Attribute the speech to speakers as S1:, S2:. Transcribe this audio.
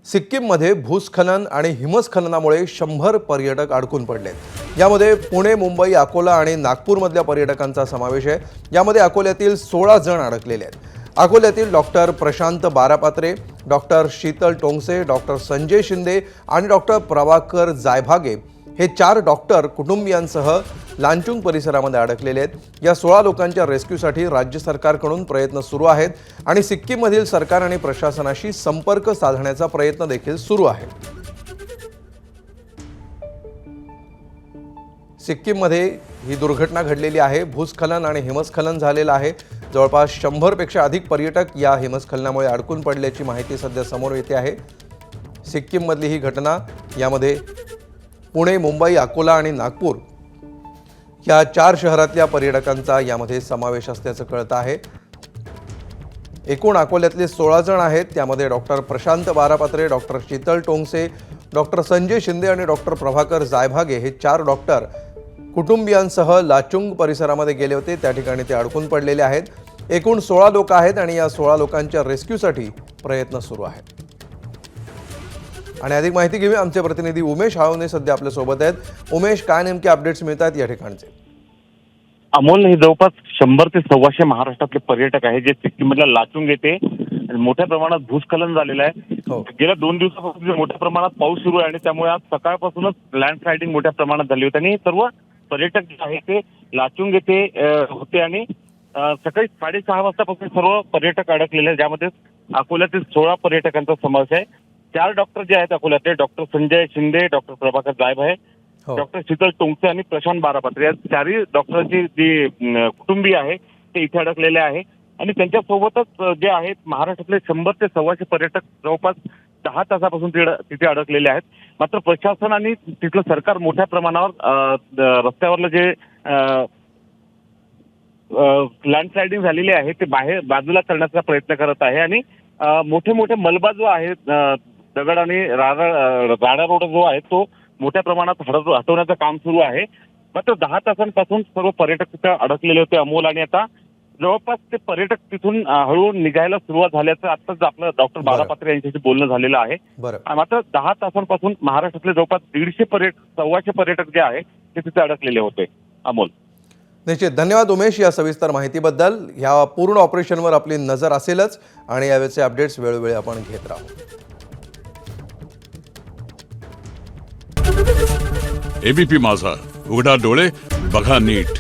S1: सिक्कीममध्ये भूस्खलन आणि हिमस्खलनामुळे 100 पर्यटक अडकून पडलेत। यामध्ये पुणे, मुंबई, अकोला आणि नागपूरमधल्या पर्यटकांचा समावेश आहे। यामध्ये अकोल्यातील 16 जण अडकलेले आहेत। अकोल्यातील doctor Prashant Barapatre, doctor Sheetal Tongse, doctor Sanjay Shinde आणि डॉक्टर प्रभाकर जायभागे हे 4 डॉक्टर कुटुंबियांसह लांचुंग परिसरामध्ये अडकलेले आहेत। या 16 लोकांच्या रेस्क्यूसाठी राज्य सरकारकडून प्रयत्न सुरू आहेत आणि सिक्कीममधील सरकार आणि प्रशासनाशी संपर्क साधण्याचा प्रयत्न देखील सुरू आहे। सिक्कीममध्ये ही दुर्घटना घडलेली आहे। भूस्खलन आणि हिमस्खलन झालेलं आहे। जवळपास 100 पेक्षा अधिक पर्यटक या हिमस्खलनामुळे अडकून पडल्याची माहिती सध्या समोर येते आहे। सिक्कीममधली ही घटना, यामध्ये पुणे, मुंबई, अकोला आणि नागपूर या 4 शहरातल्या पर्यटकांचा यामध्ये समावेश असल्याचं कळतं आहे। एकूण अकोल्यातले 16 जण आहेत। त्यामध्ये doctor Prashant Barapatre, doctor Sheetal Tongse, doctor Sanjay Shinde आणि डॉक्टर प्रभाकर जायभागे हे 4 डॉक्टर कुटुंबियांसह लाचुंग परिसरामध्ये गेले होते। त्या ठिकाणी ते अडकून पडलेले आहेत। एकूण 16 लोक आहेत आणि या 16 लोकांच्या रेस्क्यूसाठी प्रयत्न सुरू आहेत। आणि अधिक माहिती घेऊया, आमचे प्रतिनिधी उमेश हाळवणे सध्या आपल्या सोबत आहेत। उमेश, काय नेमके अपडेट्स मिळतात या ठिकाणचे?
S2: अमोल, हे जवळपास 100 ते 125 महाराष्ट्रातले पर्यटक आहेत जे सिक्कीममधल्या लाचुंग येथे मोठ्या प्रमाणात भूस्खलन झालेलं आहे। गेल्या 2 दिवसापासून मोठ्या प्रमाणात पाऊस सुरू आहे आणि त्यामुळे आज सकाळपासूनच लँडस्लायडिंग मोठ्या प्रमाणात झाली होती आणि सर्व पर्यटक जे आहेत ते लाचुंग येथे होते आणि सकाळी 6:30 वाजतापासून सर्व पर्यटक अडकलेले आहेत, ज्यामध्ये अकोल्यातील 16 पर्यटकांचा समावेश आहे। 4 डॉक्टर जे आहेत अकोल्यातले, doctor Sanjay Shinde, doctor Prabhakar Jaybhaye, doctor Sheetal Tongse आणि प्रशांत बारापात्रे, या 4 डॉक्टरांची जी कुटुंबीय आहे ते इथे अडकलेले आहे आणि त्यांच्यासोबतच जे आहेत महाराष्ट्रातले 100 ते 125 पर्यटक जवळपास 10 तासापासून तिथे अडकलेले आहेत। मात्र प्रशासन आणि तिथलं सरकार मोठ्या प्रमाणावर रस्त्यावरलं जे लँडस्लायडिंग झालेली आहे ते बाजूला करण्याचा प्रयत्न करत आहे आणि मोठे मोठे मलबा जो आहे, दगड आणि राडा रोड जो आहे तो मोठ्या प्रमाणात हटवण्याचं काम सुरू आहे। मात्र 10 तासांपासून सर्व पर्यटक तिथे अडकलेले होते अमोल, आणि आता जवळपास ते पर्यटक तिथून हळूहळू निघायला सुरुवात झाल्याचं आत्ताच आपलं डॉक्टर बारापात्रे यांच्याशी बोलणं झालेलं आहे। मात्र 10 तासांपासून महाराष्ट्रातले जवळपास 150 पर्यटक जे आहे ते तिथे अडकलेले होते अमोल।
S1: निश्चित, धन्यवाद उमेश या सविस्तर माहितीबद्दल। या पूर्ण ऑपरेशनवर आपली नजर असेलच आणि यावेळेचे अपडेट्स वेळोवेळी आपण घेत राहू।
S3: एबीपी माझा, उघडा डोळे बघा नीट।